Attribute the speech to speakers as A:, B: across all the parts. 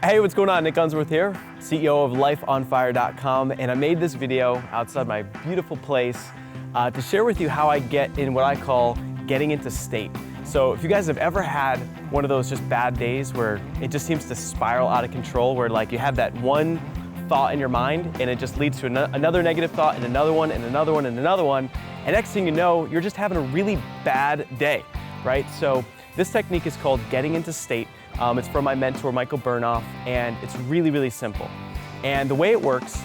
A: Hey, what's going on? Nick Unsworth here, CEO of LifeOnFire.com, and I made this video outside my beautiful place to share with you how I get in what I call getting into state. So if you guys have ever had one of those just bad days where it just seems to spiral out of control, where like you have that one thought in your mind and it just leads to another negative thought and another one and another one and another one, and next thing you know, you're just having a really bad day, right? So this technique is called getting into state. It's from my mentor, Michael Burnoff, and it's really, really simple. And the way it works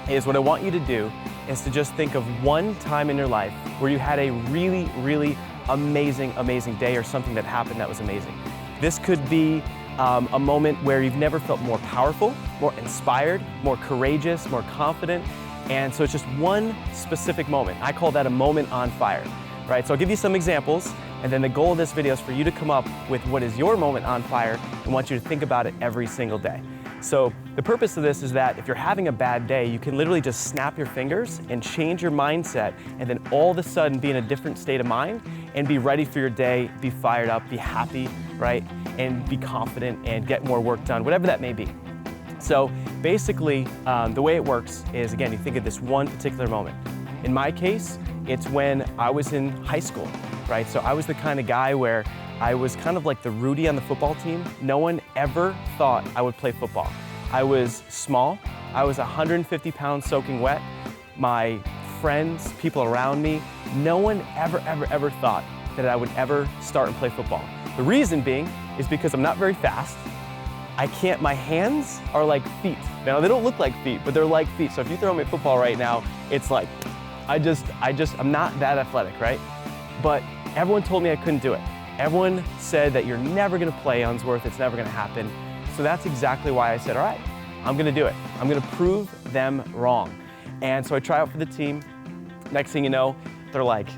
A: is what I want you to do is to just think of one time in your life where you had a really, really amazing day or something that happened that was amazing. This could be a moment where you've never felt more powerful, more inspired, more courageous, more confident. And so it's just one specific moment. I call that a moment on fire, right? So I'll give you some examples, and then the goal of this video is for you to come up with what is your moment on fire and want you to think about it every single day. So the purpose of this is that if you're having a bad day, you can literally just snap your fingers and change your mindset, and then all of a sudden be in a different state of mind and be ready for your day, be fired up, be happy, right? And be confident and get more work done, whatever that may be. So basically, the way it works is, again, you think of this one particular moment. In my case, it's when I was in high school, right? So I was the kind of guy where I was kind of like the Rudy on the football team. No one ever thought I would play football. I was small. I was 150 pounds soaking wet. My friends, people around me, no one ever thought that I would ever start and play football. The reason being is because I'm not very fast. My hands are like feet. Now they don't look like feet, but they're like feet. So if you throw me a football right now, it's like, I'm not that athletic, right? But everyone told me I couldn't do it. Everyone said that you're never gonna play Unsworth, it's never gonna happen. So that's exactly why I said, all right, I'm gonna do it. I'm gonna prove them wrong. And so I try out for the team. Next thing you know, they're like,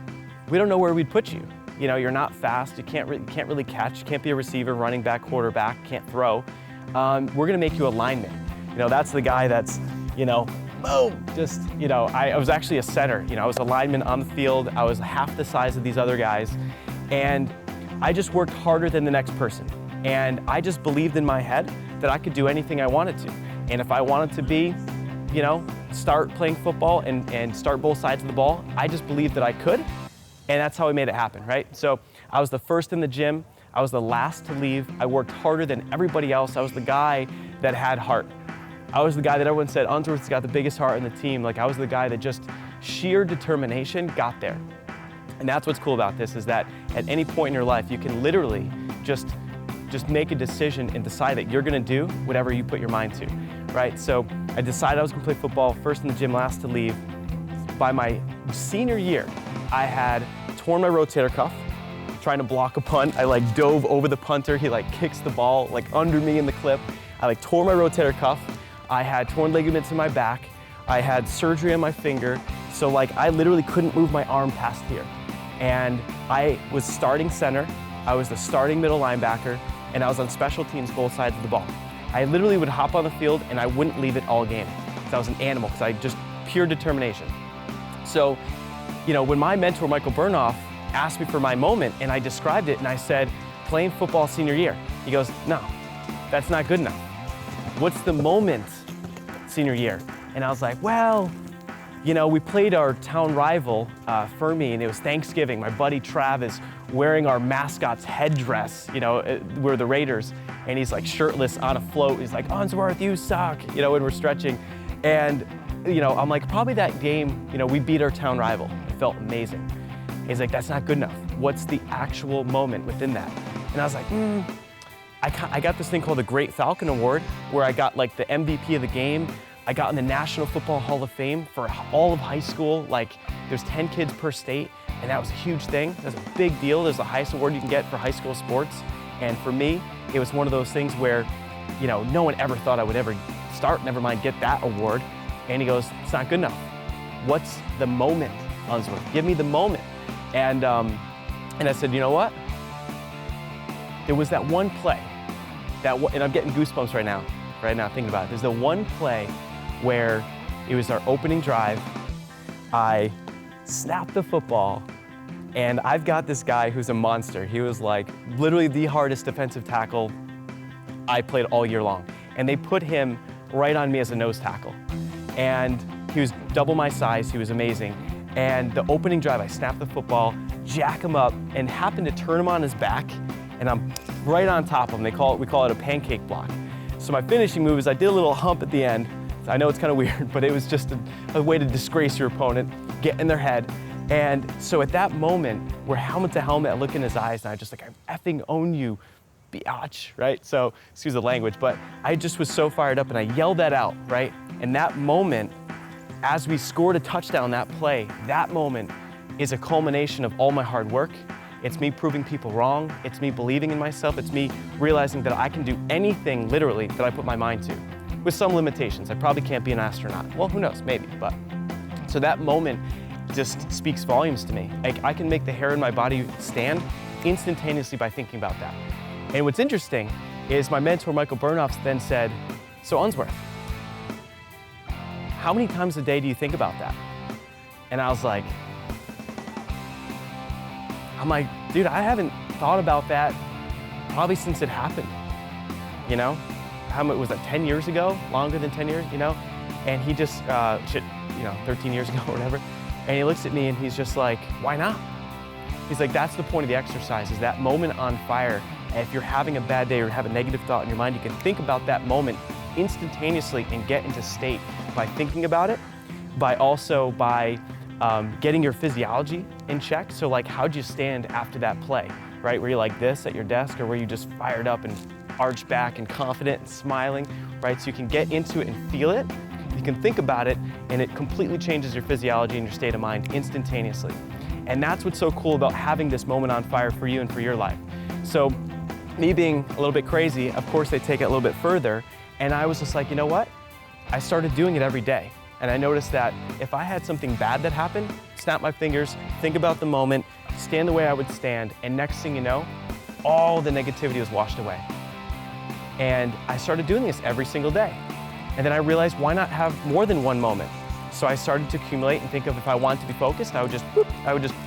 A: we don't know where we'd put you. You know, you're not fast, you can't really catch, you can't be a receiver, running back, quarterback, can't throw. We're gonna make you a lineman. You know, that's the guy that's, you know, boom, just, you know, I was actually a center. You know, I was a lineman on the field. I was half the size of these other guys. And I just worked harder than the next person. And I just believed in my head that I could do anything I wanted to. And if I wanted to be, you know, start playing football and start both sides of the ball, I just believed that I could. And that's how we made it happen, right? So I was the first in the gym. I was the last to leave. I worked harder than everybody else. I was the guy that had heart. I was the guy that everyone said, Unsworth's got the biggest heart in the team. Like, I was the guy that just sheer determination got there. And that's what's cool about this, is that at any point in your life, you can literally just make a decision and decide that you're gonna do whatever you put your mind to, right? So I decided I was gonna play football, first in the gym, last to leave. By my senior year, I had torn my rotator cuff, trying to block a punt. I like dove over the punter. He like kicks the ball like under me in the clip. I like tore my rotator cuff. I had torn ligaments in my back. I had surgery on my finger. So like I literally couldn't move my arm past here. And I was starting center. I was the starting middle linebacker, and I was on special teams both sides of the ball. I literally would hop on the field and I wouldn't leave it all game. I was an animal, because I just pure determination. So, you know, when my mentor, Michael Burnoff, asked me for my moment and I described it and I said, playing football senior year. He goes, no, that's not good enough. What's the moment senior year? And I was like, well, you know, we played our town rival, Fermi, and it was Thanksgiving. My buddy Trav is wearing our mascot's headdress, you know, we're the Raiders, and he's like shirtless on a float. He's like, Unsworth, you suck, you know, when we're stretching. And, you know, I'm like, probably that game, you know, we beat our town rival. It felt amazing. He's like, that's not good enough. What's the actual moment within that? And I was like, I got this thing called the Great Falcon Award, where I got like the MVP of the game. I got in the National Football Hall of Fame for all of high school. Like, there's 10 kids per state, and that was a huge thing. That's a big deal. There's the highest award you can get for high school sports. And for me, it was one of those things where, you know, no one ever thought I would ever start, never mind get that award. And he goes, it's not good enough. What's the moment, Unsworth? Give me the moment. And I said, you know what? There was that one play, and I'm getting goosebumps right now thinking about it. There's the one play where it was our opening drive. I snapped the football, and I've got this guy who's a monster. He was like literally the hardest defensive tackle I played all year long. and they put him right on me as a nose tackle. And he was double my size, he was amazing. And the opening drive, I snapped the football, jack him up, and happened to turn him on his back, and I'm right on top of him. We call it a pancake block. So my finishing move is I did a little hump at the end. I know it's kind of weird, but it was just a way to disgrace your opponent, get in their head. And so at that moment, we're helmet to helmet, I look in his eyes, and I just like, I effing own you, biatch, right? So, excuse the language, but I just was so fired up and I yelled that out, right? And that moment, as we scored a touchdown that play, that moment is a culmination of all my hard work. It's me proving people wrong. It's me believing in myself. It's me realizing that I can do anything, literally, that I put my mind to, with some limitations. I probably can't be an astronaut. Well, who knows, maybe, but. So that moment just speaks volumes to me. I can make the hair in my body stand instantaneously by thinking about that. And what's interesting is my mentor, Michael Burnoff, then said, so Unsworth, how many times a day do you think about that? And I was like, dude, I haven't thought about that probably since it happened, you know? How much was that, 10 years ago? Longer than 10 years, you know? And he just, 13 years ago or whatever. And he looks at me and he's just like, why not? He's like, that's the point of the exercise, is that moment on fire. And if you're having a bad day or have a negative thought in your mind, you can think about that moment instantaneously and get into state by thinking about it, by getting your physiology in check. So like, how'd you stand after that play, right? Were you like this at your desk, or were you just fired up and arched back and confident and smiling, right? So you can get into it and feel it. You can think about it, and it completely changes your physiology and your state of mind instantaneously. And that's what's so cool about having this moment on fire for you and for your life. So me being a little bit crazy, of course they take it a little bit further, and I was just like, you know what? I started doing it every day. And I noticed that if I had something bad that happened, snap my fingers, think about the moment, stand the way I would stand, and next thing you know, all the negativity was washed away. And I started doing this every single day. And then I realized, why not have more than one moment? So I started to accumulate and think of, if I want to be focused, I would just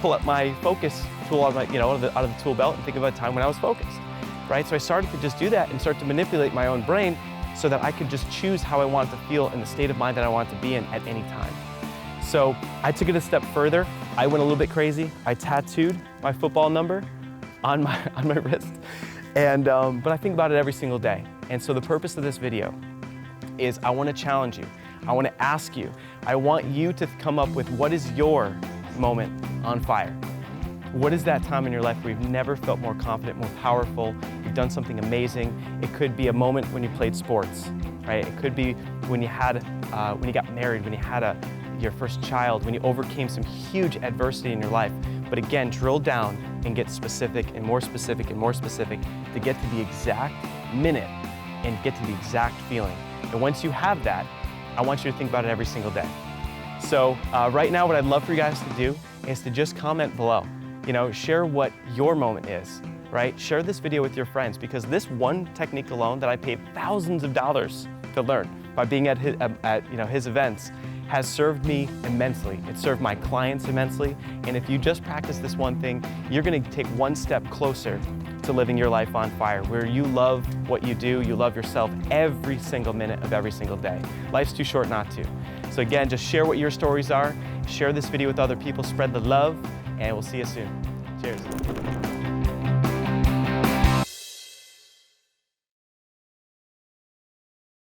A: pull up my focus tool out of the tool belt and think of a time when I was focused, right? So I started to just do that and start to manipulate my own brain so that I could just choose how I wanted to feel in the state of mind that I wanted to be in at any time. So I took it a step further. I went a little bit crazy. I tattooed my football number on my wrist, and but I think about it every single day. And so the purpose of this video is I want to challenge you. I want to ask you. I want you to come up with, what is your moment on fire? What is that time in your life where you've never felt more confident, more powerful, you've done something amazing? It could be a moment when you played sports, right? It could be when you got married, when you had your first child, when you overcame some huge adversity in your life. But again, drill down and get specific and more specific and more specific to get to the exact minute and get to the exact feeling. And once you have that, I want you to think about it every single day. So right now, what I'd love for you guys to do is to just comment below. You know, share what your moment is, right? Share this video with your friends, because this one technique alone that I paid thousands of dollars to learn by being at his events has served me immensely. It served my clients immensely. And if you just practice this one thing, you're gonna take one step closer to living your life on fire, where you love what you do, you love yourself every single minute of every single day. Life's too short not to. So again, just share what your stories are, share this video with other people, spread the love, and we'll see you soon. Cheers.